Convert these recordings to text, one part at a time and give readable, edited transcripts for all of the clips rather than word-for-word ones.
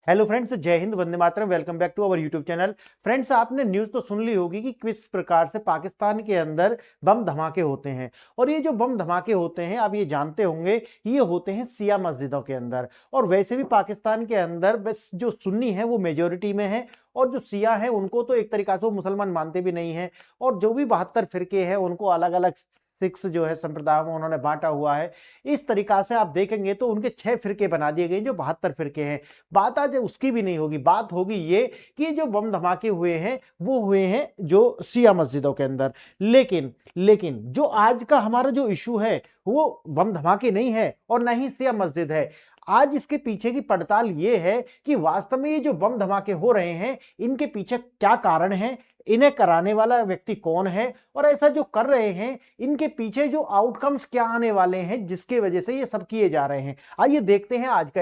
Hello friends, जय हिंद, वंदे मातरम। Welcome back to our YouTube channel. Friends, आपने न्यूज़ तो सुन ली होगी कि किस प्रकार से पाकिस्तान के अंदर बम धमाके होते हैं। और ये जो बम धमाके होते हैं, आप ये जानते होंगे, ये होते हैं सिया मस्जिदों के अंदर। और वैसे भी पाकिस्तान के अंदर बस जो सुन्नी है वो मेजोरिटी में है, और जो सिया है उनको तो एक तरीका से वो मुसलमान मानते भी नहीं है। और जो भी 72 फिरके हैं उनको अलग अलग सिक्स जो है संप्रदायों में उन्होंने बांटा हुआ है। इस तरीका से आप देखेंगे तो उनके 6 फिरके बना दिए गए जो 72 फिरके हैं। बात आज उसकी भी नहीं होगी, बात होगी ये कि जो बम धमाके हुए हैं वो हुए हैं जो शिया मस्जिदों के अंदर। लेकिन जो आज का हमारा जो इशू है वो बम धमाके नहीं है और ना ही शिया मस्जिद है। आज इसके पीछे की पड़ताल ये है कि वास्तव में ये जो बम धमाके हो रहे हैं इनके पीछे क्या कारण है, इन्हें कराने वाला व्यक्ति कौन है, और ऐसा जो कर रहे हैं इनके पीछे जो आउटकम्स क्या आने वाले हैं जिसकी वजह से ये सब किए जा रहे हैं। आइए देखते हैं आज का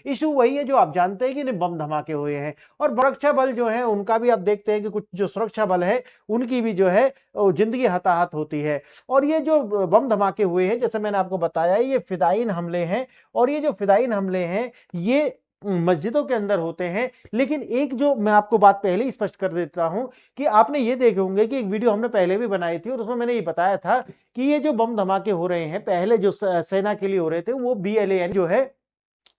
इशू वही है जो आप जानते हैं कि बम धमाके हुए हैं। और सुरक्षा बल जो है उनका भी आप देखते हैं कि कुछ जो सुरक्षा बल है उनकी भी जो है जिंदगी हताहत होती है। और ये जो बम धमाके हुए हैं, जैसे मैंने आपको बताया, ये फिदायीन हमले हैं। और ये जो फिदायीन हमले हैं ये मस्जिदों के अंदर होते हैं। लेकिन एक जो मैं आपको बात पहले ही स्पष्ट कर देता हूं कि आपने ये देखे होंगे कि एक वीडियो हमने पहले भी बनाई थी और उसमें मैंने ये बताया था कि ये जो बम धमाके हो रहे हैं पहले जो सेना के लिए हो रहे थे वो BLAN जो है,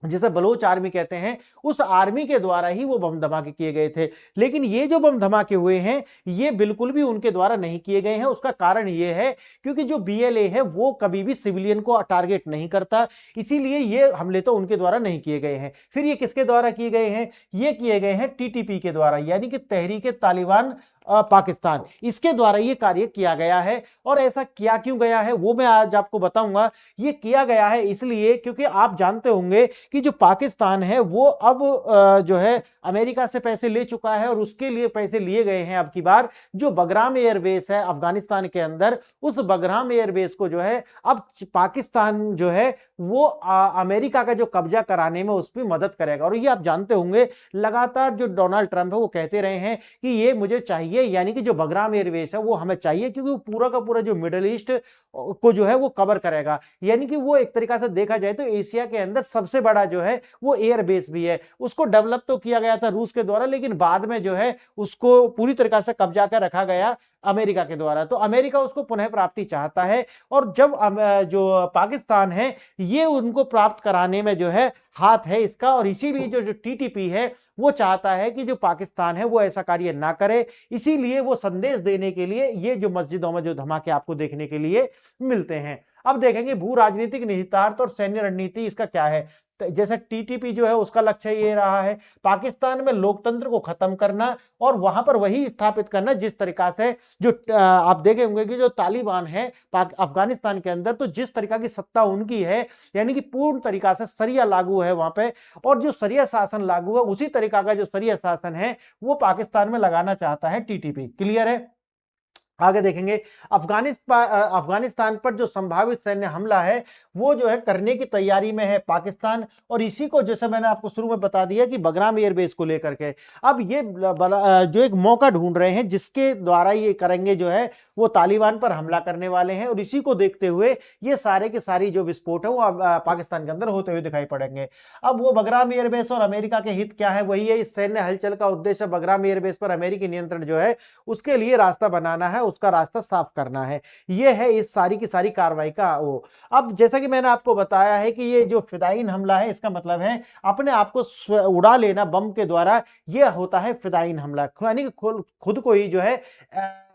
जिसे बलोच आर्मी कहते हैं, उस आर्मी के द्वारा ही वो बम धमाके किए गए थे। लेकिन ये जो बम धमाके हुए हैं ये बिल्कुल भी उनके द्वारा नहीं किए गए हैं। उसका कारण ये है क्योंकि जो BLA है वो कभी भी सिविलियन को टारगेट नहीं करता, इसीलिए ये हमले तो उनके द्वारा नहीं किए गए हैं। फिर ये किसके द्वारा किए गए हैं? ये किए गए हैं TTP के द्वारा, यानी कि तहरीक तालिबान पाकिस्तान, इसके द्वारा ये कार्य किया गया है। और ऐसा किया क्यों गया है वो मैं आज आपको बताऊंगा। ये किया गया है इसलिए क्योंकि आप जानते होंगे कि जो पाकिस्तान है वो अब जो है अमेरिका से पैसे ले चुका है, और उसके लिए पैसे लिए गए हैं अब की बार जो बगराम एयरबेस है अफगानिस्तान के अंदर, उस बगराम एयरबेस को जो है अब पाकिस्तान जो है वो अमेरिका का जो कब्जा कराने में उस पर मदद करेगा। और ये आप जानते होंगे लगातार जो डोनाल्ड ट्रंप है वो कहते रहे हैं कि ये मुझे चाहिए, यानी कि जो बगराम एयरबेस है वो हमें चाहिए क्योंकि वो पूरा का पूरा जो मिडिल ईस्ट को जो है वो कवर करेगा। यानी कि वो एक तरीका से देखा जाए तो एशिया के अंदर सबसे बड़ा जो है वो एयरबेस भी है। उसको डेवलप तो किया गया था रूस के द्वारा, लेकिन बाद में जो है उसको पूरी तरीका से कब्जा कर रखा गया अमेरिका के द्वारा। तो अमेरिका उसको पुनः प्राप्ति चाहता है, और जब जो पाकिस्तान है ये उनको प्राप्त कराने में जो है हाथ है इसका। और इसीलिए जो TTP है वो चाहता है कि जो पाकिस्तान है वो ऐसा कार्य ना करे। इसीलिए वो संदेश देने के लिए ये जो मस्जिदों में जो धमाके आपको देखने के लिए मिलते हैं। अब देखेंगे भू राजनीतिक निहितार्थ और सैन्य रणनीति इसका क्या है। जैसे TTP जो है उसका लक्ष्य ये रहा है पाकिस्तान में लोकतंत्र को खत्म करना और वहां पर वही स्थापित करना जिस तरीका से जो आप देखे होंगे कि जो तालिबान है अफगानिस्तान के अंदर, तो जिस तरीका की सत्ता उनकी है, यानी कि पूर्ण तरीका से सरिया लागू है वहां पे, और जो सरिया शासन लागू है उसी तरीका का जो सरिया शासन है वो पाकिस्तान में लगाना चाहता है TTP। क्लियर है? आगे देखेंगे अफगानिस्तान पर जो संभावित सैन्य हमला है वो जो है करने की तैयारी में है पाकिस्तान। और इसी को जैसे मैंने आपको शुरू में बता दिया कि बगराम एयरबेस को लेकर के अब ये जो एक मौका ढूंढ रहे हैं जिसके द्वारा ये करेंगे जो है वो तालिबान पर हमला करने वाले हैं। और इसी को देखते हुए ये सारे के सारी जो विस्फोट है वो पाकिस्तान के अंदर होते हुए दिखाई पड़ेंगे। अब वो बगराम एयरबेस और अमेरिका के हित क्या है, वही है इस सैन्य हलचल का उद्देश्य बगराम एयरबेस पर अमेरिकी नियंत्रण जो है उसके लिए रास्ता बनाना है, उसका रास्ता साफ करना है। यह है इस सारी की सारी कार्रवाई का वो। अब जैसा कि मैंने आपको बताया है कि ये जो फिदायीन हमला है इसका मतलब है अपने आप को उड़ा लेना बम के द्वारा, यह होता है फिदायीन हमला, यानी कि खुद को ही जो है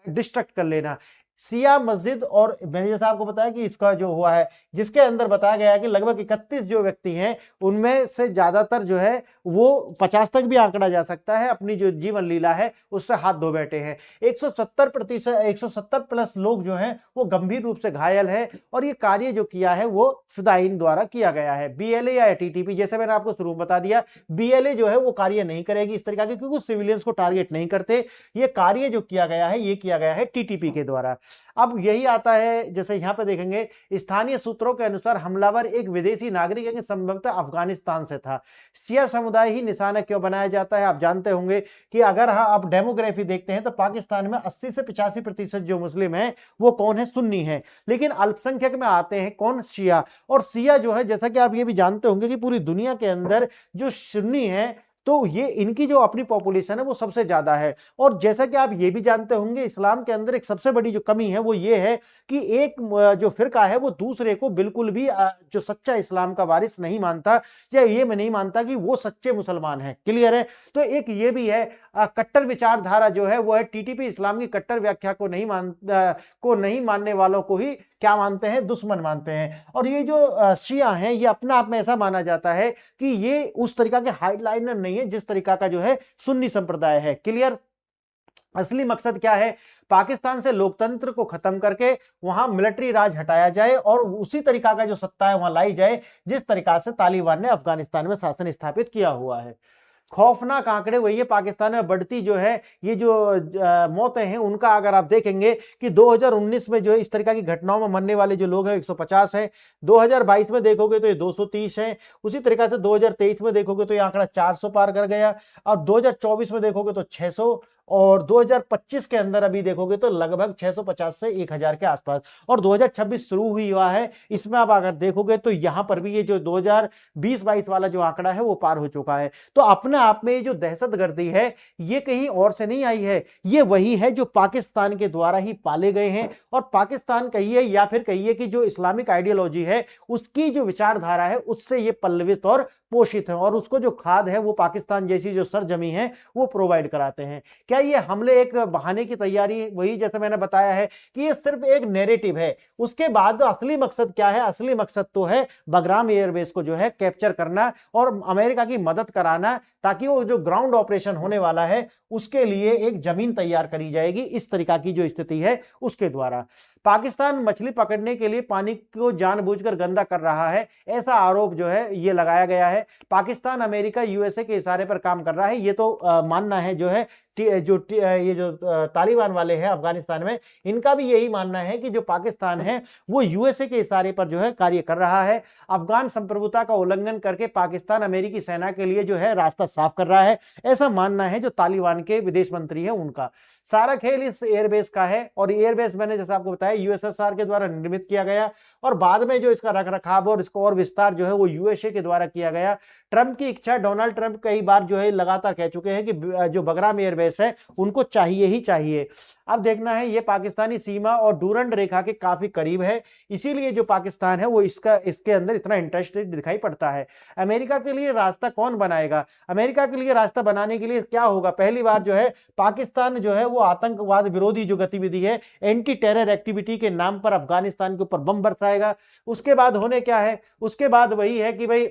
डिस्ट्रक्ट कर लेना। सिया मस्जिद और मैंने जैसा आपको बताया कि इसका जो हुआ है जिसके अंदर बताया गया है कि लगभग 31 जो व्यक्ति हैं उनमें से ज्यादातर जो है वो 50 तक भी आंकड़ा जा सकता है अपनी जो जीवन लीला है उससे हाथ धो बैठे हैं। 170 प्लस लोग जो हैं वो गंभीर रूप से घायल है। और ये कार्य जो किया है वो फिदायीन द्वारा किया गया है। BLA या TTP, जैसे मैंने आपको शुरू में बता दिया, BLA जो है वो कार्य नहीं करेगी इस तरीके के, क्योंकि सिविलियंस को टारगेट नहीं करते। ये कार्य जो किया गया है ये किया गया है TTP के द्वारा। अब यही आता है, जैसे यहां पे देखेंगे स्थानीय सूत्रों के अनुसार हमलावर एक विदेशी नागरिक है कि संभवतः अफगानिस्तान से था। शिया समुदाय ही निशाना क्यों बनाया जाता है? आप जानते होंगे कि अगर आप डेमोग्राफी देखते हैं तो पाकिस्तान में 80 से 85% जो मुस्लिम हैं वो कौन है? सुन्नी है। लेकिन अल्पसंख्यक में आते हैं कौन? शिया। और शिया जो है जैसा कि आप ये भी जानते होंगे कि पूरी दुनिया के अंदर जो सुन्नी है तो ये इनकी जो अपनी पॉपुलेशन है वो सबसे ज्यादा है। और जैसा कि आप ये भी जानते होंगे, इस्लाम के अंदर एक सबसे बड़ी जो कमी है वो ये है कि एक जो फिरका है वो दूसरे को बिल्कुल भी जो सच्चा इस्लाम का वारिस नहीं मानता, या ये मैं नहीं मानता कि वो सच्चे मुसलमान हैं। क्लियर है? तो एक ये भी है, कट्टर विचारधारा जो है वो है टीटीपी इस्लाम की कट्टर व्याख्या को नहीं मानने वालों को ही क्या मानते हैं? दुश्मन मानते हैं। और ये जो शिया हैं, ये अपने आप में ऐसा माना जाता है कि ये उस तरीका के हाइडलाइनर नहीं है जिस तरीका का जो है सुन्नी संप्रदाय है। क्लियर? असली मकसद क्या है? पाकिस्तान से लोकतंत्र को खत्म करके वहां मिलिट्री राज हटाया जाए और उसी तरीका का जो सत्ता है वहां लाई जाए जिस तरीका से तालिबान ने अफगानिस्तान में शासन स्थापित किया हुआ है। खौफनाक आंकड़े वही है, पाकिस्तान में बढ़ती जो है ये जो मौतें हैं उनका अगर आप देखेंगे कि 2019 में जो है इस तरीका की घटनाओं में मरने वाले जो लोग हैं 150 हैं, 2022 में देखोगे तो ये 230 हैं, उसी तरीका से 2023 में देखोगे तो ये आंकड़ा 400 पार कर गया, और 2024 में देखोगे तो 600, और 2025 के अंदर अभी देखोगे तो लगभग 650 से 1000 के आसपास, और 2026 शुरू हुआ है, इसमें आप अगर देखोगे तो यहां पर भी ये जो 2020-22 वाला जो आंकड़ा है वो पार हो चुका है। तो अपने आप में ये जो दहशतगर्दी है ये कहीं और से नहीं आई है, ये वही है जो पाकिस्तान के द्वारा ही पाले गए हैं। और पाकिस्तान कहिए या फिर कहिए कि जो इस्लामिक आइडियोलॉजी है उसकी जो विचारधारा है उससे ये पल्लवित और पोषित है, और उसको जो खाद है वो पाकिस्तान जैसी जो सरजमी है वो प्रोवाइड कराते हैं। क्या ये हमले एक बहाने की तैयारी? वही जैसे मैंने बताया है कि ये सिर्फ एक नैरेटिव है। उसके बाद असली मकसद क्या है? असली मकसद तो है बगराम एयरबेस को जो है कैप्चर करना और अमेरिका की मदद कराना, ताकि वो जो ग्राउंड ऑपरेशन होने वाला है उसके लिए एक जमीन तैयार करी जाएगी। इस तरीका की जो स्थिति है उसके द्वारा पाकिस्तान मछली पकड़ने के लिए पानी को जानबूझकर गंदा कर रहा है, ऐसा आरोप जो है ये लगाया गया है। पाकिस्तान अमेरिका यूएसए के इशारे पर काम कर रहा है, ये तो मानना है जो है ये जो तालिबान वाले हैं अफगानिस्तान में, इनका भी यही मानना है कि जो पाकिस्तान है वो यूएसए के इशारे पर जो है कार्य कर रहा है। अफगान संप्रभुता का उल्लंघन करके पाकिस्तान अमेरिकी सेना के लिए जो है रास्ता साफ कर रहा है, ऐसा मानना है जो तालिबान के विदेश मंत्री है उनका। सारा खेल इस एयरबेस का है, और एयरबेस मैंने जैसे आपको बताया यूएसएसआर के द्वारा निर्मित किया गया, और बाद में जो इसका रखरखाव और इसको और विस्तार जो है वो यूएसए के द्वारा किया गया। ट्रंप की इच्छा, डोनाल्ड ट्रंप कई बार जो है लगातार कह चुके हैं कि जो बगराम एयरबेस है उनको चाहिए ही चाहिए। अब देखना है, ये पाकिस्तानी सीमा और डूरंड रेखा के काफी करीब है, इसीलिए जो पाकिस्तान है वो इसके अंदर इतना इंटरेस्टेड दिखाई पड़ता है। अमेरिका के लिए रास्ता कौन बनाएगा? अमेरिका के लिए रास्ता बनाने के लिए क्या होगा? पहली बार जो है पाकिस्तान जो है वो आतंकवाद विरोधी जो गतिविधि है, एंटी टेरर एक्टिविटी के नाम पर अफगानिस्तान के ऊपर बम बरसाएगा। उसके बाद होने क्या है? उसके बाद वही है कि भाई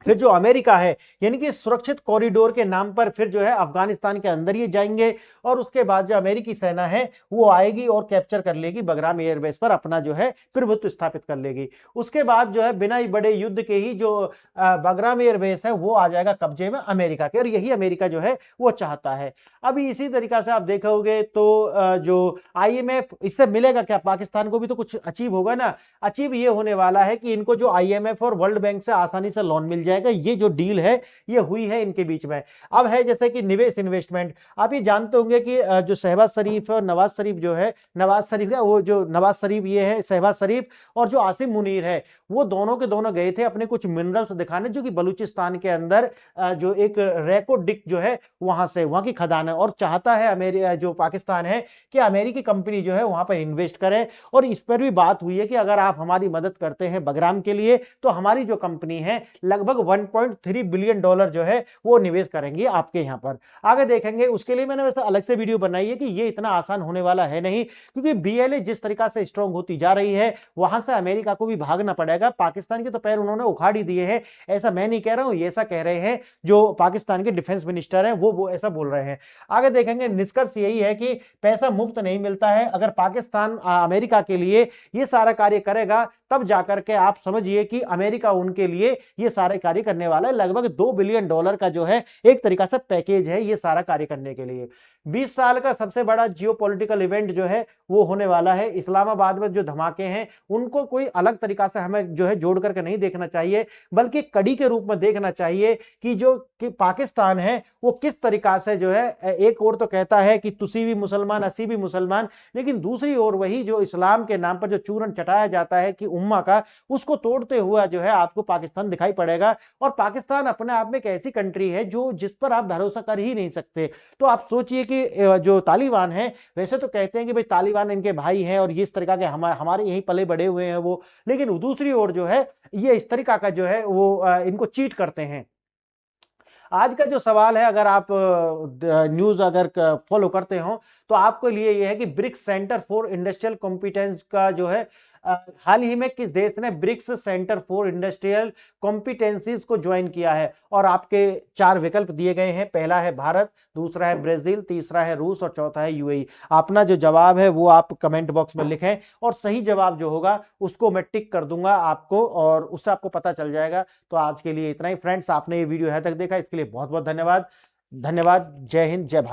फिर जो अमेरिका है यानी कि सुरक्षित कॉरिडोर के नाम पर फिर जो है अफगानिस्तान के अंदर ये जाएंगे, और उसके बाद जो अमेरिकी सेना है वो आएगी और कैप्चर कर लेगी बगराम एयरबेस पर, अपना जो है प्रभुत्व स्थापित कर लेगी। उसके बाद जो है बिना ही बड़े युद्ध के ही जो बगराम एयरबेस है वो आ जाएगा कब्जे में अमेरिका के, और यही अमेरिका जो है वो चाहता है। अभी इसी तरीका से आप देखोगे तो जो IMF, इससे मिलेगा क्या? पाकिस्तान को भी तो कुछ अचीव होगा ना। अचीव ये होने वाला है कि इनको जो IMF और वर्ल्ड बैंक से आसानी से लोन मिल जाएगा। ये जो डील है ये हुई है इनके बीच में। अब है जैसे कि निवेश इन्वेस्टमेंट, आप ये जानते होंगे कि जो शहबाज शरीफ और नवाज शरीफ जो है, नवाज शरीफ है वो जो नवाज शरीफ ये है शहबाज शरीफ, और जो आसिम मुनीर है वो दोनों के दोनों गए थे अपने कुछ मिनरल्स दिखाने, जो कि बलूचिस्तान के अंदर जो एक रेको डिक जो है वहां की खदान है, और चाहता है जो पाकिस्तान है कि अमेरिकी कंपनी जो है वहां पर इन्वेस्ट करे। और इस पर भी बात हुई है कि अगर आप हमारी मदद करते हैं बगराम के लिए तो हमारी जो कंपनी है लगभग 1.3 बिलियन डॉलर जो है वो निवेश करेंगे आपके यहां पर। आगे देखेंगे, उसके लिए मैंने वैसे अलग से वीडियो बनाई है कि ये इतना आसान होने वाला है नहीं, क्योंकि BLA जिस तरीका से स्ट्रांग होती जा रही है वहां से अमेरिका को भी भागना पड़ेगा। पाकिस्तान के तो पैर उन्होंने उखाड़ ही दिए हैं, ऐसा मैं नहीं कह रहा हूं, ये ऐसा कह रहे हैं जो पाकिस्तान के डिफेंस मिनिस्टर हैं वो ऐसा बोल रहे हैं। आगे देखेंगे, निष्कर्ष यही है कि पैसा मुफ्त नहीं मिलता है। अगर पाकिस्तान अमेरिका के लिए ये सारा कार्य करेगा तब जाकर के आप समझिए कि अमेरिका उनके लिए ये सारे कार्य करने वाला है। लगभग 2 बिलियन डॉलर का जो है एक तरीका से पैकेज है ये सारा कार्य करने के लिए। 20 साल का सबसे बड़ा जियोपॉलिटिकल इवेंट जो है वो होने वाला है। इस्लामाबाद में जो धमाके हैं उनको कोई अलग तरीका से हमें जो है जोड़ करके नहीं देखना चाहिए, बल्कि कड़ी के रूप में देखना चाहिए कि पाकिस्तान है वो किस तरीका से जो है, एक और तो कहता है कि तुसी भी मुसलमान असी भी मुसलमान, लेकिन दूसरी ओर वही जो इस्लाम के नाम पर जो चूरन चटाया जाता है कि उम्मा का, उसको तोड़ते हुआ जो है आपको पाकिस्तान दिखाई पड़ेगा। होगा। और पाकिस्तान अपने आप में एक ऐसी कंट्री है जो जिस पर आप भरोसा कर ही नहीं सकते। तो आप सोचिए कि जो तालिबान है, वैसे तो कहते हैं कि भाई तालिबान इनके भाई हैं और ये इस तरीका के हमारे यहीं पले बड़े हुए हैं वो, लेकिन दूसरी ओर जो है ये इस तरीका का जो है वो इनको चीट करते हैं। आज का जो सवाल है, अगर आप न्यूज अगर फॉलो करते हो तो आपको लिए यह है कि BRICS centre for industrial competence का जो है हाल ही में किस देश ने BRICS centre for industrial competencies को ज्वाइन किया है। और आपके 4 विकल्प दिए गए हैं, पहला है भारत, दूसरा है ब्राजील, तीसरा है रूस और चौथा है यूएई। अपना जो जवाब है वो आप कमेंट बॉक्स में लिखें और सही जवाब जो होगा उसको मैं टिक कर दूंगा आपको, और उससे आपको पता चल जाएगा। तो आज के लिए इतना ही फ्रेंड्स, आपने ये वीडियो यहाँ तक देखा इसके लिए बहुत बहुत धन्यवाद। धन्यवाद। जय हिंद, जय भारत।